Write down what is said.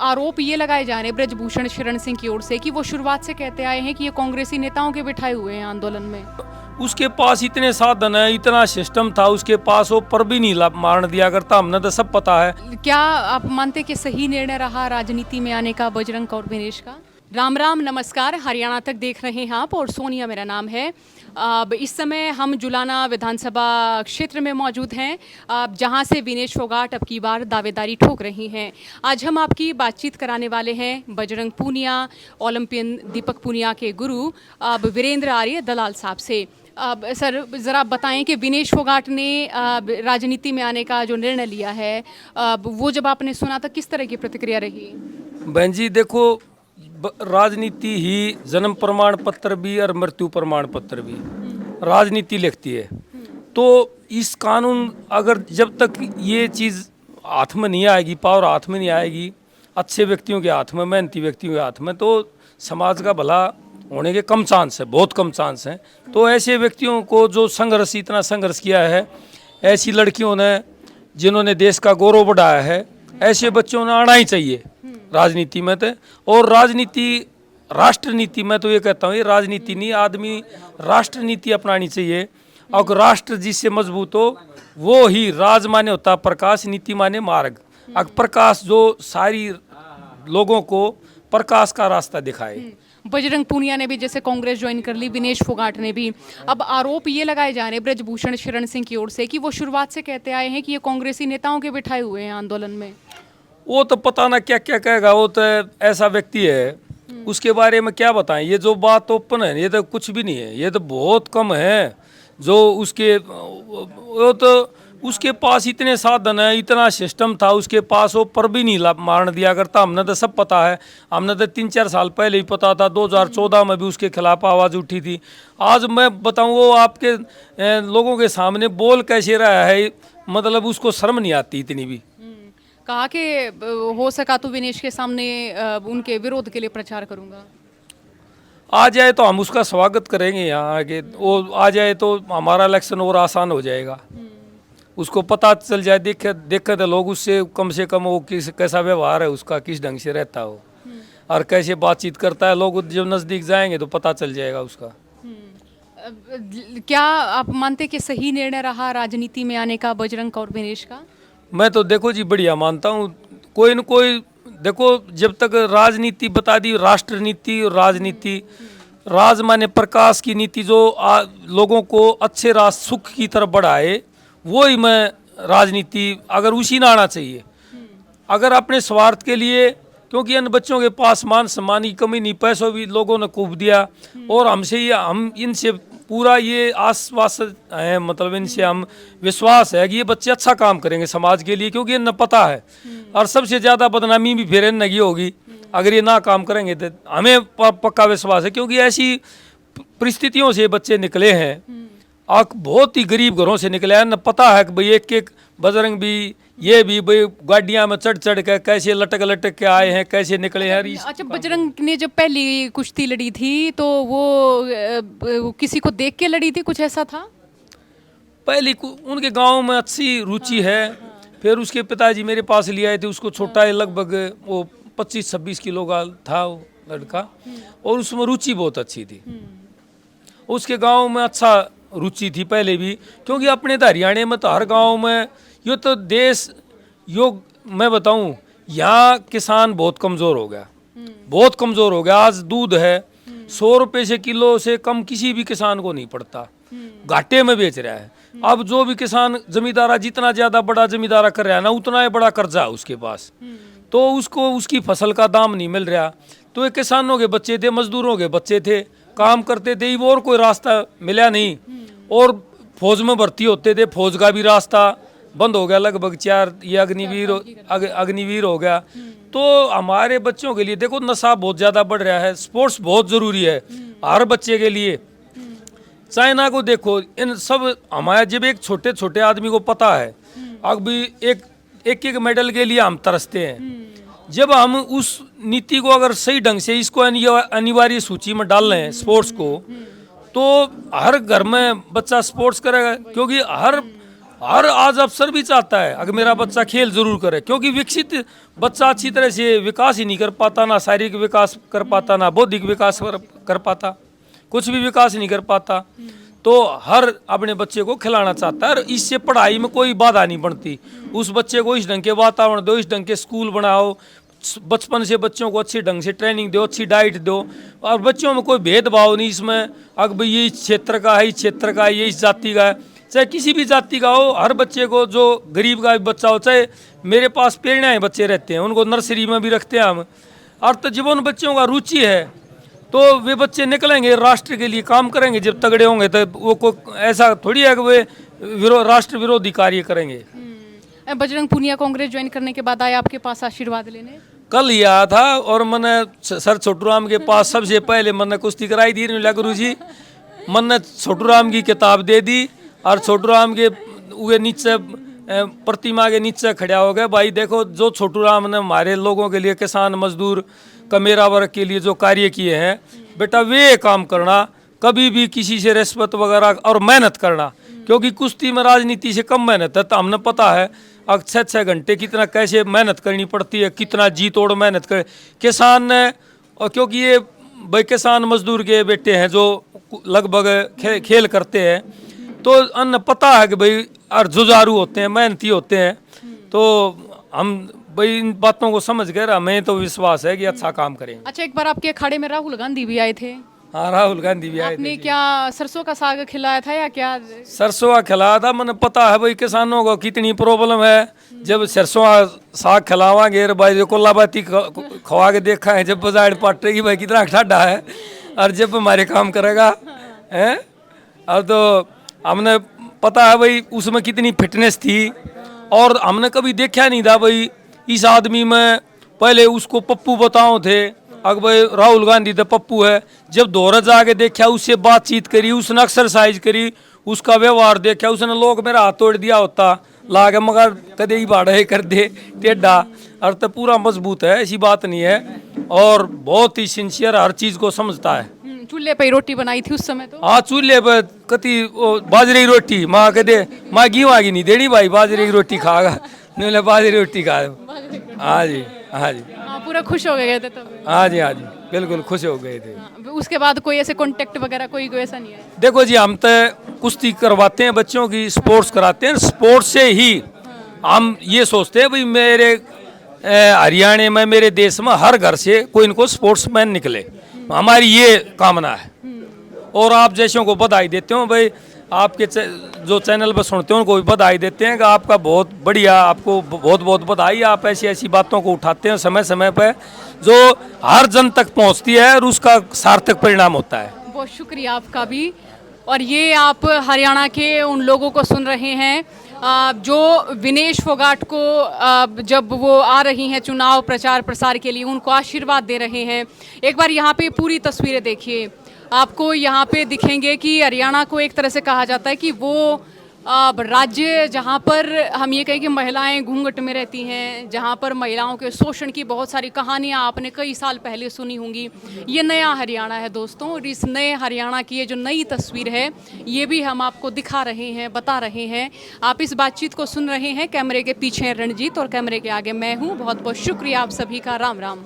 आरोप ये लगाए जा रहे हैं ब्रजभूषण शरण सिंह की ओर से कि वो शुरुआत से कहते आए हैं कि ये कांग्रेसी नेताओं के बिठाए हुए हैं आंदोलन में। उसके पास इतने साधन है, इतना सिस्टम था उसके पास, वो पर भी नहीं मारने दिया करता। हमने तो सब पता है। क्या आप मानते कि सही निर्णय रहा राजनीति में आने का बजरंग और विनेश का? राम राम, नमस्कार। हरियाणा तक देख रहे हैं आप और सोनिया मेरा नाम है। अब इस समय हम जुलाना विधानसभा क्षेत्र में मौजूद हैं, जहां से विनेश फोगाट अब की बार दावेदारी ठोक रही हैं। आज हम आपकी बातचीत कराने वाले हैं बजरंग पूनिया, ओलंपियन दीपक पूनिया के गुरु अब वीरेंद्र आर्य दलाल साहब से। अब सर ज़रा बताएं कि विनेश फोगाट ने राजनीति में आने का जो निर्णय लिया है, वो जब आपने सुना था किस तरह की प्रतिक्रिया रही? बहन जी देखो, राजनीति ही जन्म प्रमाण पत्र भी और मृत्यु प्रमाण पत्र भी राजनीति लिखती है। तो इस कानून अगर जब तक ये चीज़ हाथ में नहीं आएगी, पावर हाथ में नहीं आएगी, अच्छे व्यक्तियों के हाथ में, मेहनती व्यक्तियों के हाथ में, तो समाज का भला होने के कम चांस है, बहुत कम चांस हैं। तो ऐसे व्यक्तियों को जो संघर्ष, इतना संघर्ष किया है, ऐसी लड़कियों ने जिन्होंने देश का गौरव बढ़ाया है, ऐसे बच्चों ने आना ही चाहिए राजनीति में। तो और राजनीति, राष्ट्र नीति, मैं तो ये कहता हूँ ये राजनीति नहीं, आदमी राष्ट्र नीति अपनानी चाहिए। और राष्ट्र जिससे मजबूत हो वो ही राज माने होता प्रकाश, नीति माने मार्ग। अगर प्रकाश जो सारी लोगों को प्रकाश का रास्ता दिखाए। बजरंग पूनिया ने भी जैसे कांग्रेस ज्वाइन कर ली, विनेश फोगाट ने भी। अब आरोप ये लगाए जा रहे हैं ब्रजभूषण शरण सिंह की ओर से कि वो शुरुआत से कहते आए हैं कि ये कांग्रेसी नेताओं के बिठाए हुए हैं आंदोलन में। वो तो पता ना क्या क्या कहेगा, वो तो ऐसा व्यक्ति है, उसके बारे में क्या बताएं। ये जो बात ओपन है ये तो कुछ भी नहीं है, ये तो बहुत कम है। जो उसके वो तो उसके पास इतने साधन है, इतना सिस्टम था उसके पास, वो पर भी नहीं मारने दिया करता। हमने तो सब पता है। हमने तो 3-4 साल पहले ही पता था, 2014 में भी उसके खिलाफ आवाज़ उठी थी। आज मैं बताऊं, वो आपके लोगों के सामने बोल कैसे रहा है, मतलब उसको शर्म नहीं आती इतनी भी। कहा कि हो सका तो विनेश के सामने उनके विरोध के लिए प्रचार करूंगा। आ जाए तो हम उसका स्वागत करेंगे यहाँ आके। वो आ जाए तो हमारा इलेक्शन और आसान हो जाएगा। उसको पता चल जाए, देखे तो लोग उससे कम से कम वो कैसा व्यवहार है उसका, किस ढंग से रहता हो और कैसे बातचीत करता है। लोग जब नज़दीक जाएंगे तो पता चल जाएगा उसका। क्या आप मानते कि सही निर्णय रहा राजनीति में आने का बजरंग और विनेश का? मैं तो देखो जी बढ़िया मानता हूँ। कोई न कोई देखो, जब तक राजनीति बता दी, राष्ट्र नीति और राजनीति, राज माने प्रकाश की नीति, जो लोगों को अच्छे सुख की तरफ बढ़ाए, वो ही मैं राजनीति, अगर उसी ना आना चाहिए। अगर अपने स्वार्थ के लिए, क्योंकि इन बच्चों के पास मान सम्मान की कमी नहीं, पैसों भी लोगों ने खूब दिया और हमसे ही, हम इनसे पूरा ये आश्वास है, मतलब इनसे हम विश्वास है कि ये बच्चे अच्छा काम करेंगे समाज के लिए, क्योंकि इन्हें पता है। और सबसे ज़्यादा बदनामी भी फिर इन्हें होगी अगर ये ना काम करेंगे। तो हमें पक्का विश्वास है, क्योंकि ऐसी परिस्थितियों से बच्चे निकले हैं, बहुत ही गरीब घरों से निकले हैं। न पता है कि भाई एक एक बजरंग भी, ये भी भाई गाड़ियाँ में चढ़ चढ़ के कैसे लटक लटक के आए हैं, कैसे निकले हैं। अच्छा, बजरंग ने जब पहली कुश्ती लड़ी थी तो वो किसी को देख के लड़ी थी, कुछ ऐसा था? पहली उनके गांव में अच्छी रुचि है। फिर उसके पिताजी मेरे पास ले आए थे उसको, छोटा है, लगभग वो 25-26 किलो का था वो लड़का, और उसमें रुचि बहुत अच्छी थी। उसके गांव में अच्छा रुचि थी पहले भी, क्योंकि अपने तो हरियाणा में तो हर गांव में ये तो देश योग, मैं बताऊं, यहाँ किसान बहुत कमज़ोर हो गया, बहुत कमज़ोर हो गया। आज दूध है 100 रुपये से किलो से कम किसी भी किसान को नहीं पड़ता, घाटे में बेच रहा है। अब जो भी किसान जमींदारा, जितना ज़्यादा बड़ा जमींदारा कर रहा है ना, उतना ही बड़ा कर्जा है उसके पास, तो उसको उसकी फसल का दाम नहीं मिल रहा। तो ये किसानों के बच्चे थे, मजदूरों के बच्चे थे, काम करते थे, और कोई रास्ता मिला नहीं। और फौज में भर्ती होते थे, फौज का भी रास्ता बंद हो गया लगभग 4, ये अग्निवीर हो गया। तो हमारे बच्चों के लिए देखो, नशा बहुत ज़्यादा बढ़ रहा है, स्पोर्ट्स बहुत ज़रूरी है हर बच्चे के लिए। चाइना को देखो, इन सब हमारे, जब एक छोटे छोटे आदमी को पता है, अभी एक मेडल के लिए हम तरसते हैं। जब हम उस नीति को अगर सही ढंग से इसको अनिवार्य सूची में डाल रहे हैं स्पोर्ट्स को, तो हर घर में बच्चा स्पोर्ट्स करेगा, क्योंकि हर आज अफसर भी चाहता है अगर मेरा बच्चा खेल जरूर करे, क्योंकि विकसित बच्चा अच्छी तरह से विकास ही नहीं कर पाता, ना शारीरिक विकास कर पाता, ना बौद्धिक विकास कर पाता, कुछ भी विकास नहीं कर पाता। तो हर अपने बच्चे को खिलाना चाहता है और इससे पढ़ाई में कोई बाधा नहीं बनती। उस बच्चे को इस ढंग के वातावरण दो, इस ढंग के स्कूल बनाओ, बचपन से बच्चों को अच्छी ढंग से ट्रेनिंग दो, अच्छी डाइट दो, और बच्चों में कोई भेदभाव नहीं इसमें अब ये इस क्षेत्र का है, इस क्षेत्र का है, ये इस जाति का है, चाहे किसी भी जाति का हो। हर बच्चे को, जो गरीब का बच्चा हो, चाहे मेरे पास प्रेरणाएं बच्चे रहते हैं, उनको नर्सरी में भी रखते हैं हम। और तो जब उन बच्चों का रुचि है तो वे बच्चे निकलेंगे, राष्ट्र के लिए काम करेंगे। जब तगड़े होंगे तो वो कोई ऐसा थोड़ी है कि वे राष्ट्र विरोधी कार्य करेंगे। बजरंग पूनिया कांग्रेस ज्वाइन करने के बाद आए आपके पास आशीर्वाद लेने? कल ही आया था और मैंने सर छोटू राम के पास सबसे पहले मैंने कुश्ती कराई दी गुरु जी। मैंने छोटू राम की किताब दे दी और छोटू राम के वे नीचे प्रतिमा के नीचे खड़ा हो गया, भाई देखो जो छोटू राम ने हमारे लोगों के लिए, किसान मजदूर कमेरा वर्ग के लिए जो कार्य किए हैं, बेटा वे काम करना, कभी भी किसी से रिश्वत वगैरह, और मेहनत करना, क्योंकि कुश्ती में राजनीति से कम मेहनत है। तो हमने पता है अब 6-6 घंटे कितना कैसे मेहनत करनी पड़ती है, कितना जी तोड़ मेहनत कर किसान ने। और क्योंकि ये भाई किसान मजदूर के बेटे हैं जो लगभग खेल करते हैं, तो अन्न पता है कि भाई और जुझारू होते हैं, मेहनती होते हैं। तो हम भाई इन बातों को समझ गए, हमें तो विश्वास है कि अच्छा काम करेंगे। अच्छा, एक बार आपके अखाड़े में राहुल गांधी भी आए थे? हाँ, राहुल गांधी भी आए थे। आपने क्या सरसों का साग खिलाया था या क्या? सरसों का खिलाया था। मैंने पता है भाई किसानों को कितनी प्रॉब्लम है। जब सरसों का साग खिलावांगे भाई, जो कोलाबाती खवा के देखा है, जब बाजार पाटेगी भाई कितना ठाडा है, और जब हमारे काम करेगा हैं। और तो हमने पता है भाई उसमें कितनी फिटनेस थी, और हमने कभी देखा नहीं था भाई इस आदमी में। पहले उसको पप्पू बताओ थे, अगर भाई राहुल गांधी तो पप्पू है। जब दोहरा जाके देखा, उससे बातचीत करी, उसने एक्सरसाइज करी, उसका व्यवहार देखा, उसने लोग मेरा हाथ तोड़ दिया होता लाके, मगर कदे ही बाढ़ कर दे टेढ़ा। और तो पूरा मजबूत है, ऐसी बात नहीं है, और बहुत ही सिंसियर, हर चीज को समझता है। चूल्हे पे रोटी बनाई थी उस समय? तो हाँ, चूल्हे पे कति बाजरे की रोटी माँ कहते, माँ घी वागी नहीं देनी भाई, बाजरे की रोटी खागा, नहीं बाजरे की रोटी खा। हाँ जी, हाँ जी, पूरा खुश हो गए थे तब? हाँ जी, हाँ जी, बिल्कुल खुश हो गए थे। उसके बाद कोई ऐसे कॉन्टेक्ट वगैरह कोई ऐसा नहीं है? देखो जी, हम तो कुश्ती करवाते हैं बच्चों की, स्पोर्ट्स कराते हैं, स्पोर्ट्स से ही हम ये सोचते हैं भाई मेरे हरियाणा में, मेरे देश में हर घर से कोई इनको स्पोर्ट्समैन निकले, हमारी ये कामना है। और आप जैसों को बधाई देते हो भाई, आपके जो चैनल पर सुनते हो उनको भी बधाई देते हैं कि आपका बहुत बढ़िया, आपको बहुत बहुत बधाई। आप ऐसी ऐसी बातों को उठाते हैं समय समय पर, जो हर जन तक पहुंचती है और उसका सार्थक परिणाम होता है। बहुत शुक्रिया आपका भी। और ये आप हरियाणा के उन लोगों को सुन रहे हैं जो विनेश फोगाट को जब वो आ रही हैं चुनाव प्रचार प्रसार के लिए, उनको आशीर्वाद दे रहे हैं। एक बार यहाँ पे पूरी तस्वीरें देखिए, आपको यहाँ पे दिखेंगे कि हरियाणा को एक तरह से कहा जाता है कि वो राज्य जहाँ पर हम ये कहें कि महिलाएं घूंघट में रहती हैं, जहाँ पर महिलाओं के शोषण की बहुत सारी कहानियाँ आपने कई साल पहले सुनी होंगी। ये नया हरियाणा है दोस्तों, और इस नए हरियाणा की ये जो नई तस्वीर है, ये भी हम आपको दिखा रहे हैं, बता रहे हैं। आप इस बातचीत को सुन रहे हैं। कैमरे के पीछे रणजीत और कैमरे के आगे मैं हूँ। बहुत बहुत शुक्रिया आप सभी का। राम राम।